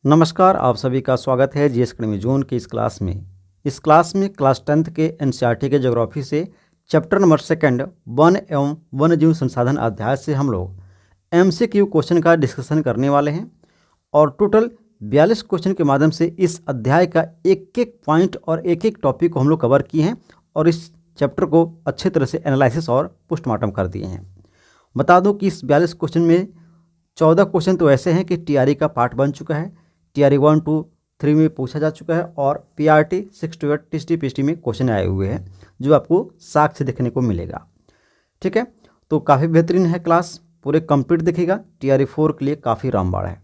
नमस्कार, आप सभी का स्वागत है जीएस अकेडमी जोन की इस क्लास में। इस क्लास में क्लास 10th के एनसीईआरटी के ज्योग्राफी से चैप्टर नंबर 2 वन एवं वन्यजीव संसाधन अध्याय से हम लोग एमसीक्यू क्वेश्चन का डिस्कशन करने वाले हैं और टोटल 42 क्वेश्चन के माध्यम से इस अध्याय का एक एक पॉइंट और एक एक टॉपिक को हम लोग कवर किए हैं और इस चैप्टर को अच्छे तरह से एनालिसिस और पोस्टमार्टम कर दिए हैं। बता दूं कि इस 42 क्वेश्चन में 14 क्वेश्चन तो ऐसे हैं कि टीआरई का पार्ट बन चुका है, टीआरई 1, 2, 3 में पूछा जा चुका है और पीआरटी 6 to 8 टीएसटी पीएचटी में क्वेश्चन आए हुए हैं जो आपको साक्ष्य देखने को मिलेगा। ठीक है, तो काफ़ी बेहतरीन है क्लास, पूरे कंप्लीट देखिएगा। टीआरई 4 के लिए काफ़ी रामबाड़ है।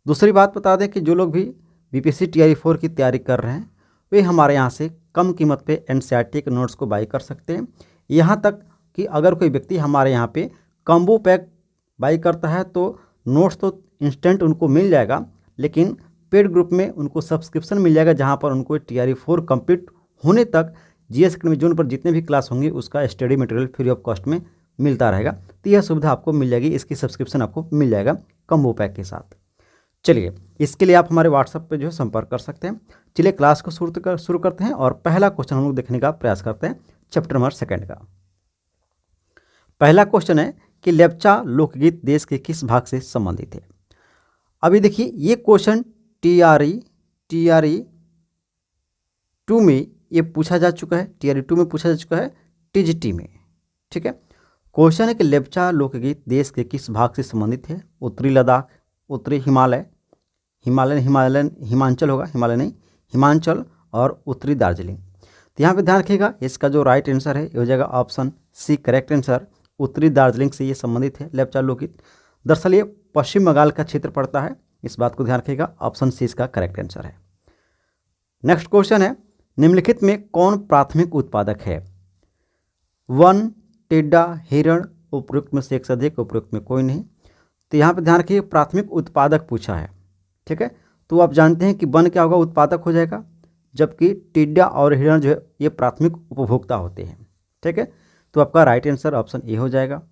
दूसरी बात बता दें कि जो लोग भी बीपीएससी टीआरई 4 की तैयारी कर रहे हैं वे हमारे यहाँ से कम कीमत पे एनसीईआरटी के नोट्स को बाई कर सकते हैं। यहाँ तक कि अगर कोई व्यक्ति हमारे यहाँ पे कॉम्बो पैक बाई करता है तो नोट्स तो इंस्टेंट उनको मिल जाएगा, लेकिन पेड ग्रुप में उनको सब्सक्रिप्शन मिल जाएगा जहाँ पर उनको टीआरई 4 कंप्लीट होने तक जीएस अकेडमी जोन पर जितने भी क्लास होंगे उसका study material free of cost में मिलता रहेगा। तो यह सुविधा आपको मिल जाएगी, इसकी सब्सक्रिप्शन आपको मिल जाएगा कॉम्बो पैक के साथ। चलिए, इसके लिए आप हमारे व्हाट्सएप पे जो है संपर्क कर सकते हैं। चलिए क्लास को शुरू करते हैं और पहला क्वेश्चन हम लोग देखने का प्रयास करते हैं चैप्टर नंबर 2 का। पहला क्वेश्चन है कि लेप्चा लोकगीत देश के किस भाग से संबंधित है। अभी देखिए ये क्वेश्चन टीआरई 2 में ये पूछा जा चुका है, टीआरई 2 में पूछा जा चुका है टीजीटी में। ठीक है, क्वेश्चन है कि लेप्चा लोकगीत देश के किस भाग से संबंधित है। उत्तरी लद्दाख, उत्तरी हिमांचल होगा, हिमालय नहीं, हिमांचल और उत्तरी दार्जिलिंग। तो यहाँ पे ध्यान रखिएगा, इसका जो राइट आंसर है ये हो जाएगा ऑप्शन सी करेक्ट आंसर। उत्तरी दार्जिलिंग से ये संबंधित है लेप्चा लोकगीत। दरअसल ये पश्चिम बंगाल का क्षेत्र पड़ता है, इस बात को ध्यान रखिएगा। ऑप्शन सी इसका करेक्ट आंसर है। नेक्स्ट क्वेश्चन है, निम्नलिखित में कौन प्राथमिक उत्पादक है। वन, टिड्डा, हिरण, उपयुक्त में से एक से अधिक, उपयुक्त में कोई नहीं। तो यहाँ पे ध्यान रखिए प्राथमिक उत्पादक पूछा है। ठीक है, तो आप जानते हैं कि वन क्या होगा, उत्पादक हो जाएगा, जबकि टिड्डा और हिरण जो है ये प्राथमिक उपभोक्ता होते हैं। ठीक है, तो आपका राइट आंसर ऑप्शन ए हो जाएगा।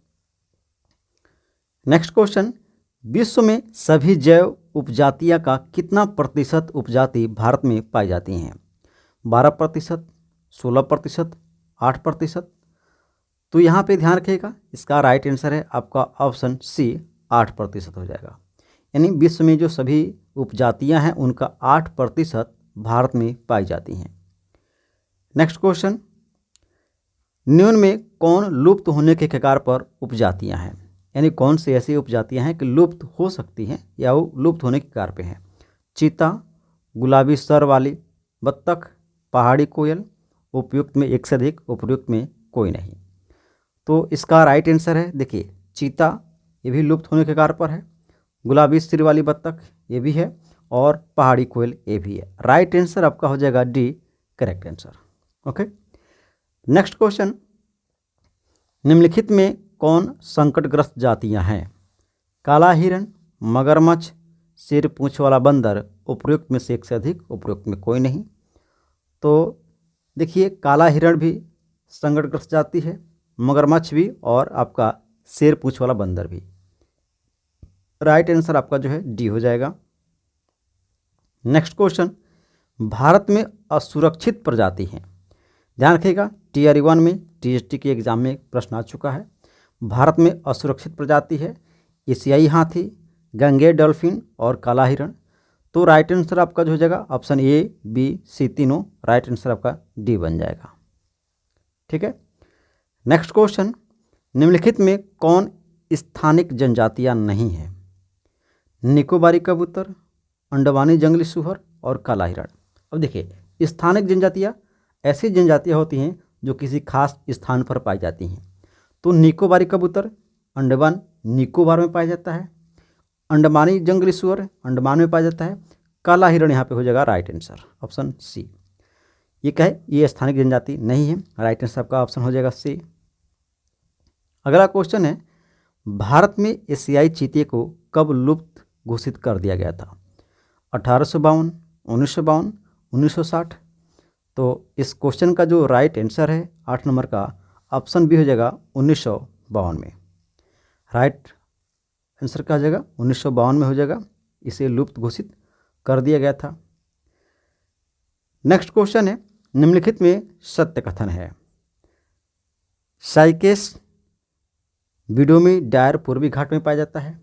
नेक्स्ट क्वेश्चन, विश्व में सभी जैव उपजातियां का कितना प्रतिशत उपजाति भारत में पाई जाती हैं। 12%, 16%, 8%। तो यहाँ पे ध्यान रखिएगा, इसका राइट आंसर है आपका ऑप्शन सी 8% हो जाएगा। यानी विश्व में जो सभी उपजातियां हैं उनका 8% भारत में पाई जाती हैं। नेक्स्ट क्वेश्चन, निम्न में कौन लुप्त होने के कगार पर उपजातियां हैं। यानी कौन सी ऐसी उपजातियां हैं कि लुप्त हो सकती हैं या वो लुप्त होने के कगार पे हैं। चीता, गुलाबी सर वाली बत्तख, पहाड़ी कोयल, उपयुक्त में एक से अधिक, उपयुक्त में कोई नहीं। तो इसका राइट आंसर है, देखिए चीता ये भी लुप्त होने के कगार पर है, गुलाबी सिर वाली बत्तख ये भी है और पहाड़ी कोयल ये भी है। राइट आंसर आपका हो जाएगा D correct answer. Okay, next question, निम्नलिखित में कौन संकटग्रस्त जातियां हैं। काला हिरण, मगरमच्छ, सिर पूंछ वाला बंदर, उपयुक्त में से एक से अधिक, उपयुक्त में कोई नहीं। तो देखिए काला हिरण भी संकटग्रस्त जाति है, मगरमच्छ भी और आपका सिर पूंछ वाला बंदर भी। राइट आंसर आपका जो है डी हो जाएगा। नेक्स्ट क्वेश्चन, भारत में असुरक्षित प्रजाति हैं। ध्यान रखिएगा, टीआरई 1 में टीएसटी के एग्जाम में प्रश्न आ चुका है। भारत में असुरक्षित प्रजाति है एशियाई हाथी, गंगे डॉल्फिन और काला हिरण। तो राइट आंसर आपका जो हो जाएगा ऑप्शन ए, बी, सी तीनों राइट आंसर आपका डी बन जाएगा। ठीक है, नेक्स्ट क्वेश्चन, निम्नलिखित में कौन स्थानिक जनजातियां नहीं है। निकोबारी कबूतर, अंडमानी जंगली सुअर और काला हिरण। अब देखिए स्थानिक जनजातियां ऐसी जनजातियां होती हैं जो किसी खास स्थान पर पाई जाती हैं। तो निकोबारी कबूतर अंडमान निकोबार में पाया जाता है, अंडमानी जंगली सुअर अंडमान में पाया जाता है, काला हिरण यहाँ पे हो जाएगा राइट आंसर ऑप्शन सी। ये क्या है, ये स्थानिक जनजाति नहीं है। राइट आंसर आपका ऑप्शन हो जाएगा सी। अगला क्वेश्चन है, भारत में एशियाई चीते को कब लुप्त घोषित कर दिया गया था। 1852, 1952, 1960। तो इस क्वेश्चन का जो राइट आंसर है 8 नंबर का ऑप्शन बी हो जाएगा 1952 में। राइट आंसर क्या हो जाएगा 1952 में हो जाएगा, इसे लुप्त घोषित कर दिया गया था। नेक्स्ट क्वेश्चन है, निम्नलिखित में सत्य कथन है। साइकेस विडोमी डायर पूर्वी घाट में पाया जाता है।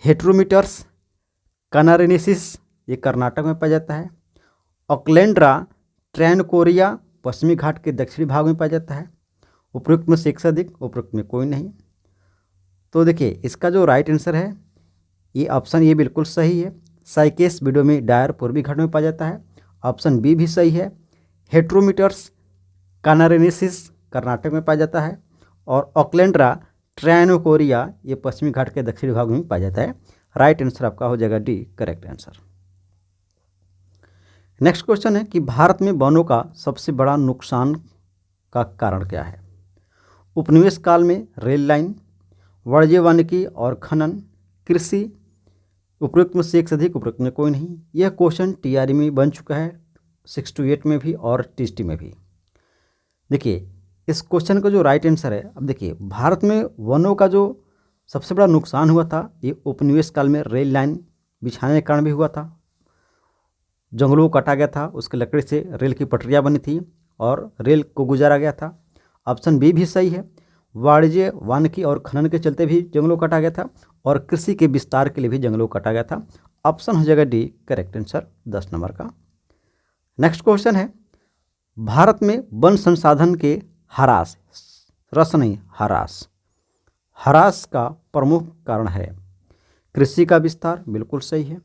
हेट्रोमीटर्स कैनारेनेसिस ये कर्नाटक में पाया जाता है। ऑकलैंड्रा ट्रैनकोरिया पश्चिमी घाट के दक्षिणी भाग में पाया जाता है। उपयुक्त में से एक से अधिक, उपयुक्त में कोई नहीं। तो देखिए इसका जो राइट आंसर है ये ऑप्शन ये बिल्कुल सही है। साइकेस विडोमी डायर पूर्वी घाट में पाया जाता है। ऑप्शन बी भी सही है। हेट्रोमीटर्स कैनारेनेसिस कर्नाटक में पाया जाता है। और ऑकलैंड्रा ट्रैनकोरिया ये पश्चिमी घाट के दक्षिणी भाग में पाया जाता है। राइट आंसर आपका हो जाएगा D, correct answer. Next question है कि भारत में वनों का सबसे बड़ा नुकसान का कारण क्या है। उपनिवेश काल में रेल लाइन, वाणिज्य वानिकी और खनन, कृषि, उपयुक्त में से एक से अधिक, उपयुक्त में कोई नहीं। यह क्वेश्चन टीआरई में बन चुका है 6 to 8 में भी और टीएसटी में भी। देखिए इस क्वेश्चन का जो राइट आंसर है, अब देखिए भारत में वनों का जो सबसे बड़ा नुकसान हुआ था ये उपनिवेश काल में रेल लाइन बिछाने के कारण भी हुआ था। जंगलों को काटा गया था, उसके लकड़ी से रेल की पटरियाँ बनी थी और रेल को गुजारा गया था। ऑप्शन बी भी सही है। वाणिज्य वानिकी और खनन के चलते भी जंगलों को काटा गया था और कृषि के विस्तार के लिए भी जंगलों को काटा गया था। ऑप्शन हो जाएगा डी, करेक्ट आंसर 10 नंबर का। नेक्स्ट क्वेश्चन है, भारत में वन संसाधन के ह्रास, रस नहीं ह्रास, ह्रास का प्रमुख कारण है। कृषि का विस्तार बिल्कुल सही है।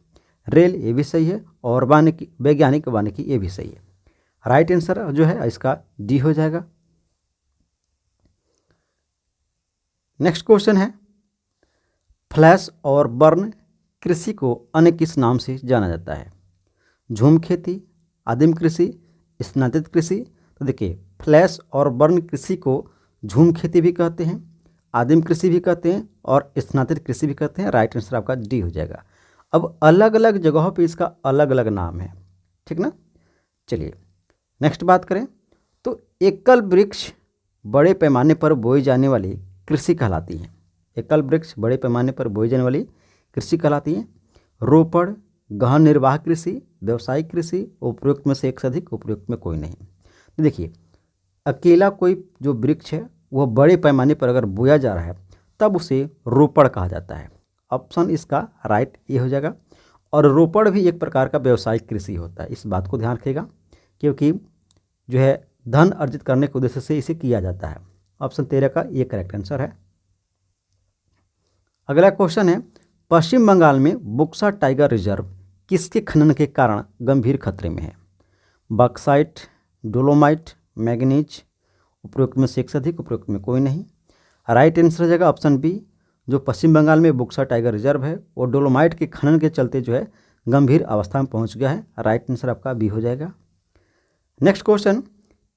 रेल ये भी सही है। और वानिकी, वैज्ञानिक वानिकी ये भी सही है। राइट आंसर जो है इसका डी हो जाएगा। नेक्स्ट क्वेश्चन है, फ्लैश और बर्न कृषि को अन्य किस नाम से जाना जाता है। झूम खेती, आदिम कृषि, स्नातित कृषि। तो देखिए फ्लैश और बर्न कृषि को झूम खेती भी कहते हैं, आदिम कृषि भी कहते हैं और स्नातित कृषि भी कहते हैं। राइट आंसर आपका डी हो जाएगा। अब अलग अलग जगहों पे इसका अलग अलग नाम है, ठीक ना। चलिए नेक्स्ट बात करें तो एकल वृक्ष बड़े पैमाने पर बोई जाने वाली कृषि कहलाती है। एकल वृक्ष बड़े पैमाने पर बोई जाने वाली कृषि कहलाती है। रोपड़, गहन निर्वाह कृषि, व्यावसायिक कृषि, उपयुक्त में से एक से अधिक, उपयुक्त में कोई नहीं। तो देखिए अकेला कोई जो वृक्ष है वह बड़े पैमाने पर अगर बोया जा रहा है तब उसे रोपड़ कहा जाता है। ऑप्शन इसका राइट ये हो जाएगा। और रोपड़ भी एक प्रकार का व्यावसायिक कृषि होता है, इस बात को ध्यान रखिएगा, क्योंकि जो है धन अर्जित करने के उद्देश्य से इसे किया जाता है। ऑप्शन 13 का ये करेक्ट आंसर है। अगला क्वेश्चन है, पश्चिम बंगाल में बुक्सा टाइगर रिजर्व किसके खनन के कारण गंभीर खतरे में है। बॉक्साइट, डोलोमाइट, मैग्नीज, उपयुक्त में से एक से अधिक, उपयुक्त में कोई नहीं। राइट आंसर हो जाएगा ऑप्शन बी। जो पश्चिम बंगाल में बुक्सा टाइगर रिजर्व है वो डोलोमाइट के खनन के चलते जो है गंभीर अवस्था में पहुंच गया है। राइट आंसर आपका बी हो जाएगा। नेक्स्ट क्वेश्चन,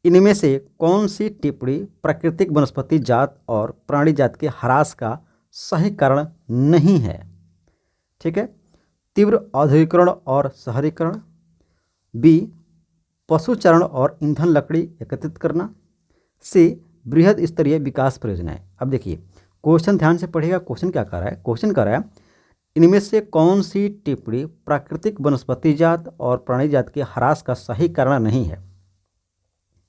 इनमें से कौन सी टिप्पणी प्राकृतिक वनस्पति जात और प्राणी जात के ह्रास का सही कारण नहीं है। ठीक है, तीव्र औद्योगिकरण और शहरीकरण, बी पशुचारण और ईंधन लकड़ी एकत्रित करना, सी बृहद स्तरीय विकास परियोजनाएं। अब देखिए क्वेश्चन ध्यान से पढ़िएगा, क्वेश्चन क्या कर रहा है। क्वेश्चन कर रहा है इनमें से कौन सी टिप्पणी प्राकृतिक वनस्पति जात और प्राणी जात के ह्रास का सही कारण नहीं है।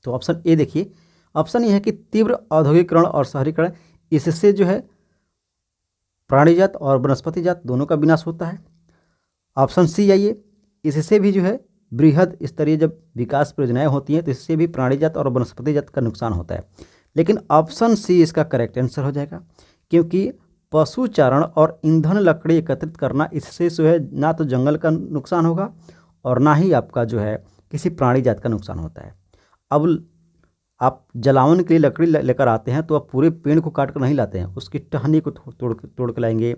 तो ऑप्शन ए देखिए, ऑप्शन ये है कि तीव्र औद्योगिकरण और शहरीकरण, इससे जो है प्राणी जात और वनस्पति जात दोनों का विनाश होता है। ऑप्शन सी आइए, इससे भी जो है बृहद स्तरीय जब विकास परियोजनाएं होती हैं तो इससे भी प्राणी जात और वनस्पति जात का नुकसान होता है। लेकिन ऑप्शन सी इसका करेक्ट आंसर हो जाएगा, क्योंकि पशुचारण और ईंधन लकड़ी एकत्रित करना, इससे जो है ना तो जंगल का नुकसान होगा और ना ही आपका जो है किसी प्राणी जात का नुकसान होता है। अब आप जलावन के लिए लकड़ी लेकर आते हैं तो आप पूरे पेड़ को काट कर नहीं लाते हैं, उसकी टहनी को तोड़ के लाएंगे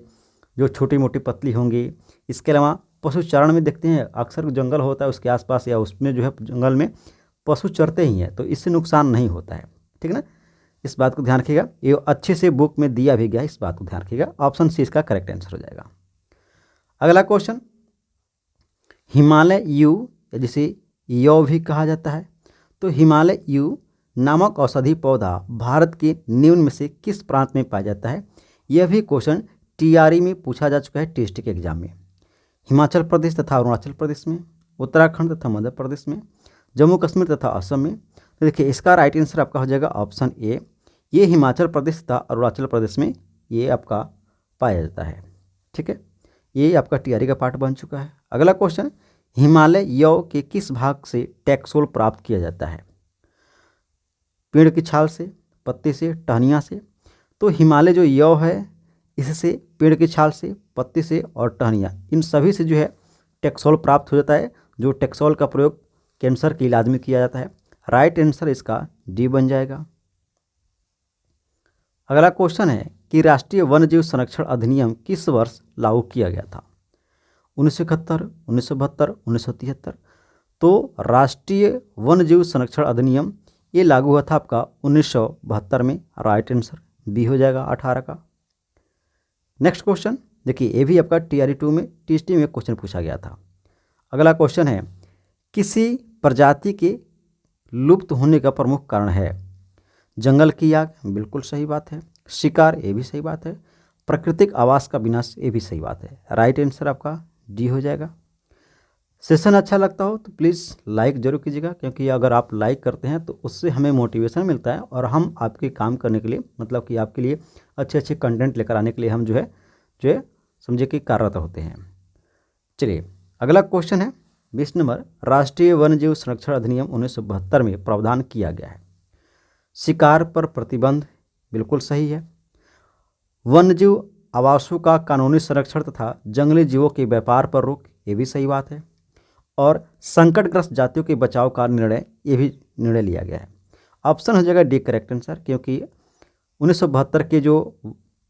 जो छोटी मोटी पतली होंगी। इसके अलावा पशुचारण में देखते हैं अक्सर जंगल होता है उसके आसपास या उसमें जो है जंगल में पशु चरते ही हैं, तो इससे नुकसान नहीं होता है। ठीक ना, इस बात को ध्यान रखिएगा, ये अच्छे से बुक में दिया भी गया, इस बात को ध्यान रखिएगा। ऑप्शन सी इसका करेक्ट आंसर हो जाएगा। अगला क्वेश्चन, हिमालय यू जिसे यौ भी कहा जाता है, तो हिमालय यू नामक औषधि पौधा भारत के निम्न में से किस प्रांत में पाया जाता है। यह भी क्वेश्चन टीआरई में पूछा जा चुका है टेस्ट के एग्जाम में। हिमाचल प्रदेश तथा अरुणाचल प्रदेश में, उत्तराखंड तथा मध्य प्रदेश में, जम्मू कश्मीर तथा असम में। तो देखिए इसका राइट आंसर आपका हो जाएगा ऑप्शन ए, ये हिमाचल प्रदेश तथा अरुणाचल प्रदेश में ये आपका पाया जाता है। ठीक है, ये आपका टीआरई का पार्ट बन चुका है। अगला क्वेश्चन, हिमालय यव के किस भाग से टैक्सोल प्राप्त किया जाता है? पेड़ की छाल से, पत्ते से, टहनियाँ से। तो हिमालय जो यव है इससे, पेड़ की छाल से, पत्ते से और टहनियाँ, इन सभी से जो है टैक्सोल प्राप्त हो जाता है, जो टैक्सोल का प्रयोग कैंसर के इलाज में किया जाता है। राइट आंसर इसका डी बन जाएगा। अगला क्वेश्चन है कि राष्ट्रीय वन्यजीव संरक्षण अधिनियम किस वर्ष लागू किया गया था? 1971, 1972, 1973। तो राष्ट्रीय वन्यजीव संरक्षण अधिनियम ये लागू हुआ था आपका 1972 में। राइट आंसर बी हो जाएगा 18 का। नेक्स्ट क्वेश्चन देखिए, ये भी आपका टीआरई 2 में टीएसटी में क्वेश्चन पूछा गया था। अगला क्वेश्चन है, किसी प्रजाति के लुप्त होने का प्रमुख कारण है? जंगल की आग, बिल्कुल सही बात है। शिकार, ये भी सही बात है। प्राकृतिक आवास का विनाश, ये भी सही बात है। राइट आंसर आपका डी हो जाएगा। सेशन अच्छा लगता हो तो प्लीज़ लाइक जरूर कीजिएगा, क्योंकि अगर आप लाइक करते हैं तो उससे हमें मोटिवेशन मिलता है और हम आपके काम करने के लिए, मतलब कि आपके लिए अच्छे अच्छे कंटेंट लेकर आने के लिए हम जो है समझे कि कार्यरत होते हैं। चलिए अगला क्वेश्चन है 20 नंबर, राष्ट्रीय वन्यजीव संरक्षण अधिनियम 1972 में प्रावधान किया गया है। शिकार पर प्रतिबंध, बिल्कुल सही है। वन्यजीव आवासों का कानूनी संरक्षण तथा जंगली जीवों के व्यापार पर रोक, ये भी सही बात है। और संकटग्रस्त जातियों के बचाव का निर्णय, ये भी निर्णय लिया गया है। ऑप्शन हो जाएगा डी करेक्ट आंसर, क्योंकि 1972 के जो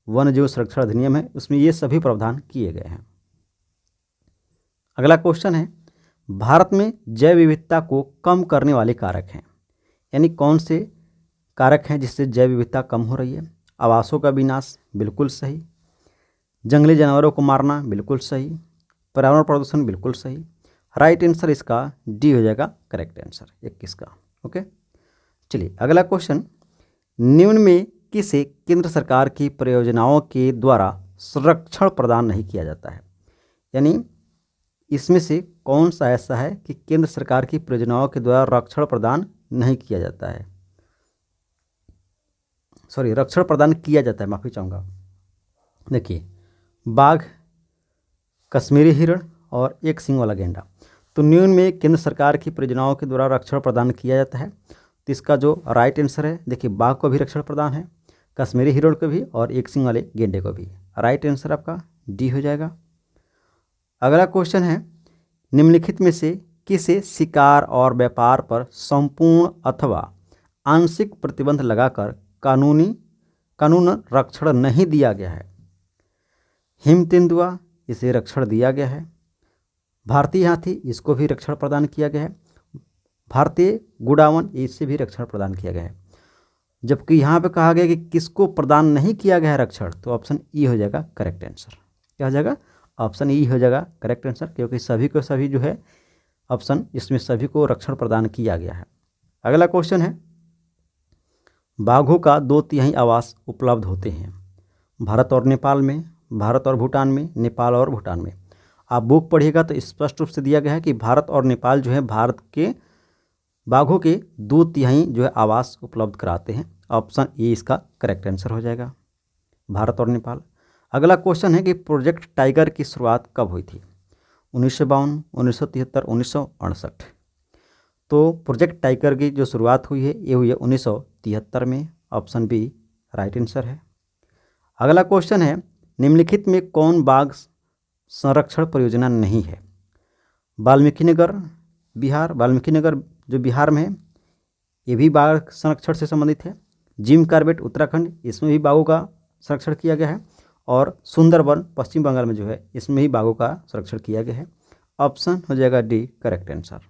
वन्यजीव संरक्षण अधिनियम है उसमें ये सभी प्रावधान किए गए हैं। अगला क्वेश्चन है, भारत में जैव विविधता को कम करने वाले कारक हैं, यानी कौन से कारक हैं जिससे जैव विविधता कम हो रही है? आवासों का विनाश, बिल्कुल सही। जंगली जानवरों को मारना, बिल्कुल सही। पर्यावरण प्रदूषण, बिल्कुल सही। राइट आंसर इसका डी हो जाएगा करेक्ट आंसर 21 का। ओके, चलिए अगला क्वेश्चन, निम्न में किसे केंद्र सरकार की परियोजनाओं के द्वारा संरक्षण प्रदान नहीं किया जाता है? यानी इसमें से कौन सा ऐसा है कि केंद्र सरकार की परियोजनाओं के द्वारा रक्षण प्रदान नहीं किया जाता है? सॉरी, रक्षण प्रदान किया जाता है, माफ़ी चाहूँगा। देखिए, बाघ, कश्मीरी हिरण और एक सींग वाला गेंडा। तो निम्न में केंद्र सरकार की परियोजनाओं के द्वारा रक्षण प्रदान किया जाता है। तो इसका जो राइट आंसर है, देखिए बाघ को भी रक्षण प्रदान है, कश्मीरी हिरण को भी और एक सींग वाले गेंडे को भी। राइट आंसर आपका डी हो जाएगा। अगला क्वेश्चन है, निम्नलिखित में से किसे शिकार और व्यापार पर संपूर्ण अथवा आंशिक प्रतिबंध लगाकर कानून रक्षण नहीं दिया गया है? हिम तेंदुआ, इसे रक्षण दिया गया है। भारतीय हाथी, इसको भी रक्षण प्रदान किया गया है। भारतीय गुड़ावन, इससे भी रक्षण प्रदान किया गया है। जबकि यहाँ पे कहा गया कि किसको प्रदान नहीं किया गया है रक्षण, तो ऑप्शन ई हो जाएगा करेक्ट आंसर। क्या हो जाएगा? ऑप्शन ई हो जाएगा करेक्ट आंसर, क्योंकि सभी को सभी जो है ऑप्शन, इसमें सभी को रक्षण प्रदान किया गया है। अगला क्वेश्चन है, बाघों का 2/3 आवास उपलब्ध होते हैं भारत और नेपाल में, भारत और भूटान में, नेपाल और भूटान में। आप बुक पढ़िएगा तो स्पष्ट रूप से दिया गया है कि भारत और नेपाल जो है भारत के बाघों के 2/3 जो है आवास उपलब्ध कराते हैं। ऑप्शन ए इसका करेक्ट आंसर हो जाएगा, भारत और नेपाल। अगला क्वेश्चन है कि प्रोजेक्ट टाइगर की शुरुआत कब हुई थी? 1952, 1973, 1968। तो प्रोजेक्ट टाइगर की जो शुरुआत हुई है ये हुई है 1973 में। ऑप्शन बी राइट आंसर है। अगला क्वेश्चन है, निम्नलिखित में कौन बाघ संरक्षण परियोजना नहीं है? वाल्मीकि नगर बिहार, वाल्मीकि नगर जो बिहार में है ये भी बाघ संरक्षण से संबंधित है। जिम कॉर्बेट उत्तराखंड, इसमें भी बाघों का संरक्षण किया गया है। और सुंदरवन पश्चिम बंगाल में जो है इसमें भी बाघों का संरक्षण किया गया है। ऑप्शन हो जाएगा डी करेक्ट आंसर।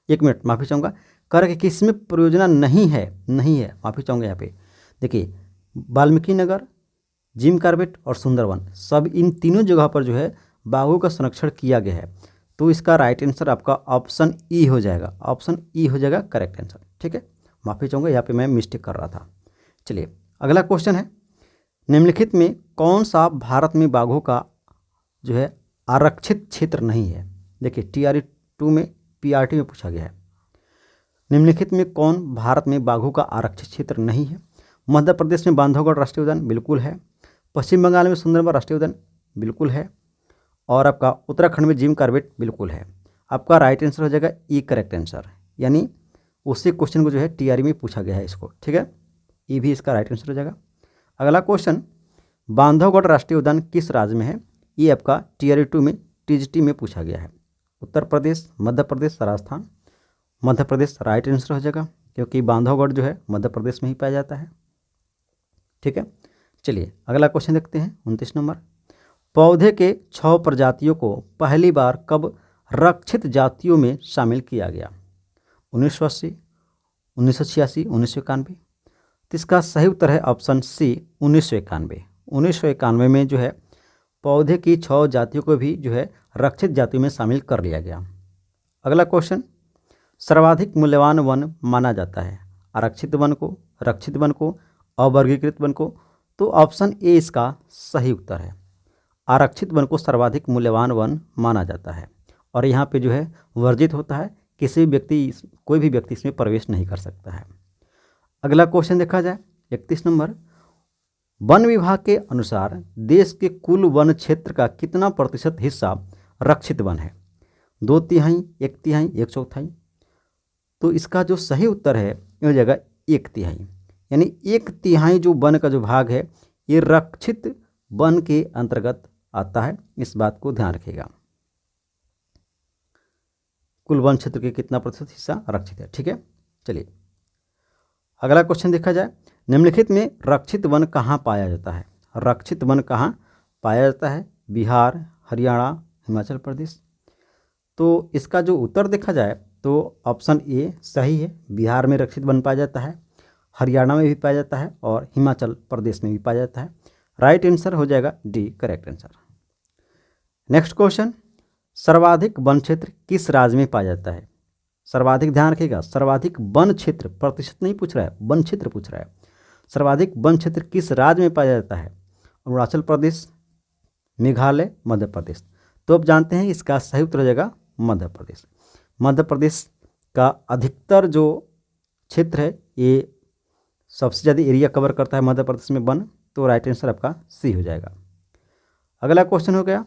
एक मिनट, माफ़ी चाहूँगा, कर किसमें परियोजना नहीं है? माफ़ी चाहूँगा यहाँ पे देखिए, वाल्मीकि नगर, जिम कॉर्बेट और सुंदरवन, सब इन तीनों जगह पर जो है बाघों का संरक्षण किया गया है। तो इसका राइट आंसर आपका ऑप्शन ई हो जाएगा। ऑप्शन ई हो जाएगा करेक्ट आंसर। ठीक है, माफ़ी चाहूँगा यहाँ पे मैं मिस्टेक कर रहा था। चलिए अगला क्वेश्चन है, निम्नलिखित में कौन सा भारत में बाघों का जो है आरक्षित क्षेत्र नहीं है। देखिए TRE 2 में PRT में पूछा गया है। निम्नलिखित में कौन भारत में बाघों का आरक्षित क्षेत्र नहीं है? मध्य प्रदेश में बांधवगढ़ राष्ट्रीय उद्यान बिल्कुल है। पश्चिम बंगाल में सुंदरबन राष्ट्रीय उद्यान बिल्कुल है। और आपका उत्तराखंड में जिम कॉर्बेट बिल्कुल है। आपका राइट आंसर हो जाएगा ई करेक्ट आंसर, यानी उसी क्वेश्चन को जो है TRE में पूछा गया है इसको, ठीक है। ई भी इसका राइट आंसर हो जाएगा। अगला क्वेश्चन, बांधवगढ़ राष्ट्रीय उद्यान किस राज्य में है? ये आपका TRE 2 में TGT में पूछा गया है। उत्तर प्रदेश, मध्य प्रदेश, राजस्थान। मध्य प्रदेश राइट आंसर हो जाएगा, क्योंकि बांधवगढ़ जो है मध्य प्रदेश में ही पाया जाता है, ठीक है। चलिए अगला क्वेश्चन देखते हैं, 29 नंबर। पौधे के 6 प्रजातियों को पहली बार कब रक्षित जातियों में शामिल किया गया? 1980, 1986, 1991। तो इसका सही उत्तर है ऑप्शन सी 1991। 1991 में जो है पौधे की 6 जातियों को भी जो है रक्षित जातियों में शामिल कर लिया गया। अगला क्वेश्चन, सर्वाधिक मूल्यवान वन माना जाता है आरक्षित वन को, रक्षित वन को, अवर्गीकृत वन को? तो ऑप्शन ए इसका सही उत्तर है। आरक्षित वन को सर्वाधिक मूल्यवान वन माना जाता है और यहाँ पे जो है वर्जित होता है, कोई भी व्यक्ति इसमें प्रवेश नहीं कर सकता है। अगला क्वेश्चन देखा जाए, 31 नंबर। वन विभाग के अनुसार देश के कुल वन क्षेत्र का कितना प्रतिशत हिस्सा रक्षित वन है? 2/3, 1/3, 1/4? तो इसका जो सही उत्तर है ये हो जाएगा 1/3, यानी 1/3 जो वन का जो भाग है ये रक्षित वन के अंतर्गत आता है। इस बात को ध्यान रखिएगा। कुल वन क्षेत्र के कितना प्रतिशत हिस्सा रक्षित है, ठीक है। चलिए अगला क्वेश्चन देखा जाए, निम्नलिखित में रक्षित वन कहाँ पाया जाता है? रक्षित वन कहाँ पाया जाता है? बिहार, हरियाणा, हिमाचल प्रदेश? तो इसका जो उत्तर देखा जाए तो ऑप्शन ए सही है। बिहार में रक्षित वन पाया जाता है, हरियाणा में भी पाया जाता है और हिमाचल प्रदेश में भी पाया जाता है। राइट आंसर हो जाएगा D correct answer. Next question, सर्वाधिक वन क्षेत्र किस राज्य में पाया जाता है? सर्वाधिक ध्यान रखिएगा, सर्वाधिक वन क्षेत्र, प्रतिशत नहीं पूछ रहा है, वन क्षेत्र पूछ रहा है। सर्वाधिक वन क्षेत्र किस राज्य में पाया जाता है? अरुणाचल प्रदेश, मेघालय, मध्य प्रदेश? तो अब जानते हैं इसका सही उत्तर हो जाएगा मध्य प्रदेश। मध्य प्रदेश का अधिकतर जो क्षेत्र है ये सबसे ज़्यादा एरिया कवर करता है मध्य प्रदेश में वन, तो राइट आंसर आपका सी हो जाएगा। अगला क्वेश्चन हो गया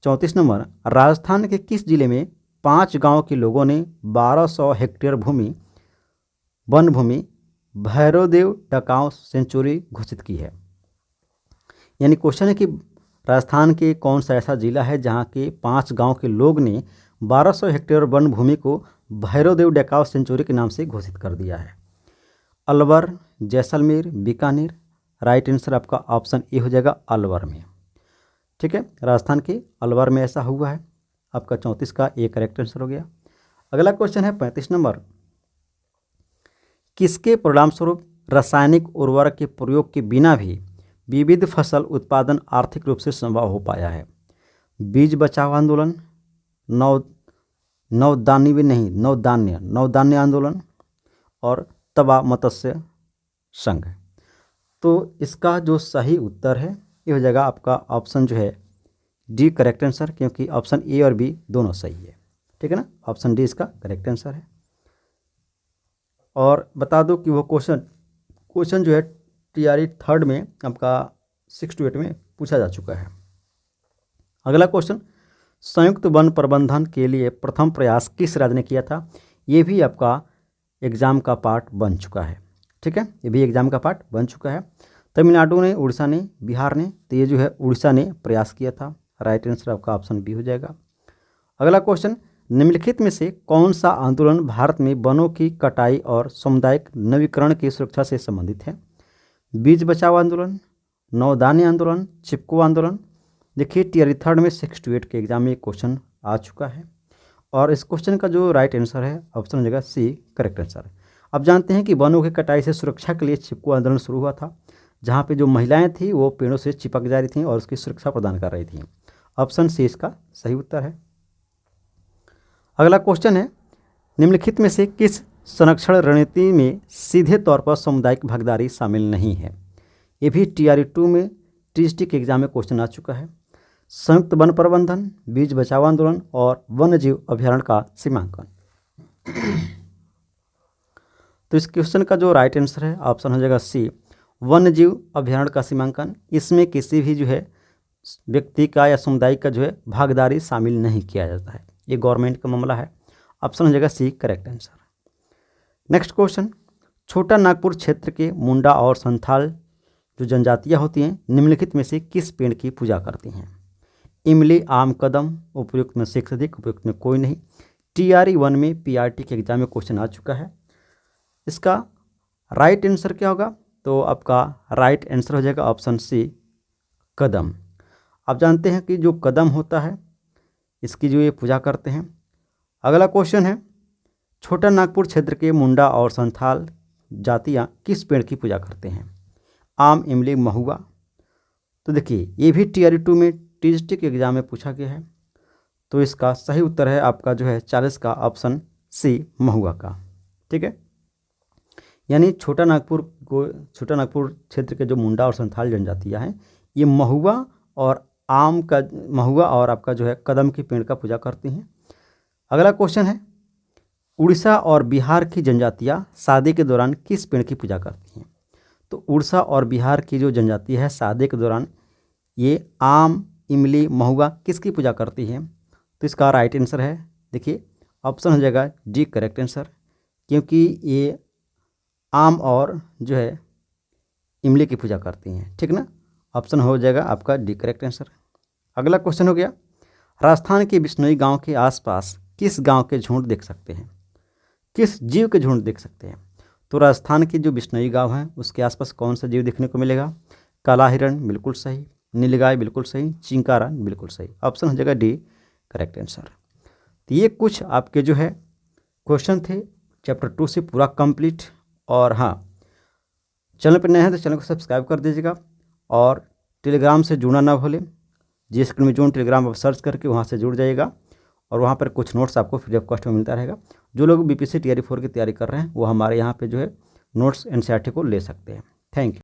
34 नंबर। राजस्थान के किस जिले में 5 गांव के लोगों ने 1200 हेक्टेयर वन भूमि भैरवदेव डकाऊ सेंचुरी घोषित की है? यानी क्वेश्चन है कि राजस्थान के कौन सा ऐसा जिला है जहां के 5 गांव के लोग ने 1200 हेक्टेयर वन भूमि को भैरवदेव डकाऊ सेंचुरी के नाम से घोषित कर दिया है? अलवर, जैसलमेर, बीकानेर? राइट आंसर आपका ऑप्शन ए हो जाएगा अलवर में, ठीक है। राजस्थान के अलवर में ऐसा हुआ है। आपका 34 का ए करेक्ट आंसर हो गया। अगला क्वेश्चन है 35 नंबर। किसके परिणामस्वरूप रासायनिक उर्वरक के प्रयोग के बिना भी विविध फसल उत्पादन आर्थिक रूप से संभव हो पाया है? बीज बचाओ आंदोलन, नवधान्य आंदोलन और तवा मत्स्य संघ? तो इसका जो सही उत्तर है ये हो जाएगा आपका ऑप्शन जो है डी करेक्ट आंसर, क्योंकि ऑप्शन ए और बी दोनों सही है, ठीक है ना। ऑप्शन डी इसका करेक्ट आंसर है। और बता दो कि वो क्वेश्चन जो है TRE 3 में आपका 6 to 8 में पूछा जा चुका है। अगला क्वेश्चन, संयुक्त वन प्रबंधन के लिए प्रथम प्रयास किस राज्य ने किया था? ये भी आपका एग्जाम का पार्ट बन चुका है, ठीक है। ये भी एग्जाम का पार्ट बन चुका है। तमिलनाडु ने, उड़ीसा ने, बिहार ने? तो ये जो है उड़ीसा ने प्रयास किया था। राइट आंसर आपका ऑप्शन बी हो जाएगा। अगला क्वेश्चन, निम्नलिखित में से कौन सा आंदोलन भारत में वनों की कटाई और सामुदायिक नवीकरण की सुरक्षा से संबंधित है? बीज बचाओ आंदोलन, नवधान्य आंदोलन, चिपको आंदोलन? देखिए TRE 3 में 6 to 8 के एग्जाम में क्वेश्चन आ चुका है और इस क्वेश्चन का जो राइट आंसर है ऑप्शन हो जाएगा सी करेक्ट आंसर है। अब जानते हैं कि वनों की कटाई से सुरक्षा के लिए चिपको आंदोलन शुरू हुआ था, जहाँ पे जो महिलाएं थी वो पेड़ों से चिपक जा रही थी और उसकी सुरक्षा प्रदान कर रही थी। ऑप्शन सी इसका सही उत्तर है। अगला क्वेश्चन है, निम्नलिखित में से किस संरक्षण रणनीति में सीधे तौर पर सामुदायिक भागीदारी शामिल नहीं है? ये भी TRE 2 में TGT के एग्जाम में क्वेश्चन आ चुका है। संयुक्त वन प्रबंधन, बीज बचाओ आंदोलन और वन्य जीव अभ्यारण्य का सीमांकन। तो इस क्वेश्चन का जो राइट आंसर है ऑप्शन हो जाएगा सी, वन्य जीव अभ्यारण्य का सीमांकन। इसमें किसी भी जो है व्यक्ति का या समुदाय का जो है भागीदारी शामिल नहीं किया जाता है, ये गवर्नमेंट का मामला है। ऑप्शन हो जाएगा C correct answer. Next question, Chota Nagpur क्षेत्र के मुंडा और संथाल जो जनजातियां होती हैं निम्नलिखित में से किस पेड़ की पूजा करती हैं? इमली, आम, कदम। उपयुक्त में 6 अधिक, उपयुक्त में कोई नहीं। TRE 1 में PRT के एग्जाम में क्वेश्चन आ चुका है। इसका राइट आंसर क्या होगा? तो आपका राइट आंसर हो जाएगा ऑप्शन सी कदम। आप जानते हैं कि जो कदम होता है इसकी जो ये पूजा करते हैं। अगला क्वेश्चन है, छोटा नागपुर क्षेत्र के मुंडा और संथाल जातियाँ किस पेड़ की पूजा करते हैं? आम, इमली, महुआ। तो देखिए ये भी TRE 2 में TGT के एग्जाम में पूछा गया है। तो इसका सही उत्तर है आपका जो है 40 का ऑप्शन सी महुआ का। ठीक है, यानी छोटा नागपुर क्षेत्र के जो मुंडा और संथाल जनजातियाँ हैं ये महुआ और आपका जो है कदम की पेड़ का पूजा करती हैं। अगला क्वेश्चन है, उड़ीसा और बिहार की जनजातियाँ शादी के दौरान किस पेड़ की पूजा करती हैं? तो उड़ीसा और बिहार की जो जनजाति है शादी के दौरान ये आम, इमली, महुआ किसकी पूजा करती है? तो इसका राइट आंसर है, देखिए ऑप्शन हो जाएगा डी करेक्ट आंसर, क्योंकि ये आम और जो है इमली की पूजा करती हैं। ठीक ना, ऑप्शन हो जाएगा आपका डी करेक्ट आंसर। अगला क्वेश्चन हो गया, राजस्थान के बिश्नोई गांव के आसपास किस गांव के झुंड देख सकते हैं? किस जीव के झुंड देख सकते हैं? तो राजस्थान की जो बिश्नोई गांव है उसके आसपास कौन सा जीव देखने को मिलेगा? काला हिरण बिल्कुल सही, नीलगाय बिल्कुल सही, चिंकारा बिल्कुल सही। ऑप्शन हो जाएगा डी करेक्ट आंसर। तो ये कुछ आपके जो है क्वेश्चन थे चैप्टर 2 से पूरा कंप्लीट। और हाँ, चैनल पर नए हैं तो चैनल को सब्सक्राइब कर दीजिएगा और टेलीग्राम से जुड़ना ना भूलें। जिस में जोन टेलीग्राम आप सर्च करके वहाँ से जुड़ जाइएगा और वहाँ पर कुछ नोट्स आपको फ्री ऑफ कॉस्ट में मिलता रहेगा। जो लोग BPSC TRE 4 की तैयारी कर रहे हैं वो हमारे यहाँ पे जो है नोट्स NCERT को ले सकते हैं। Thank you.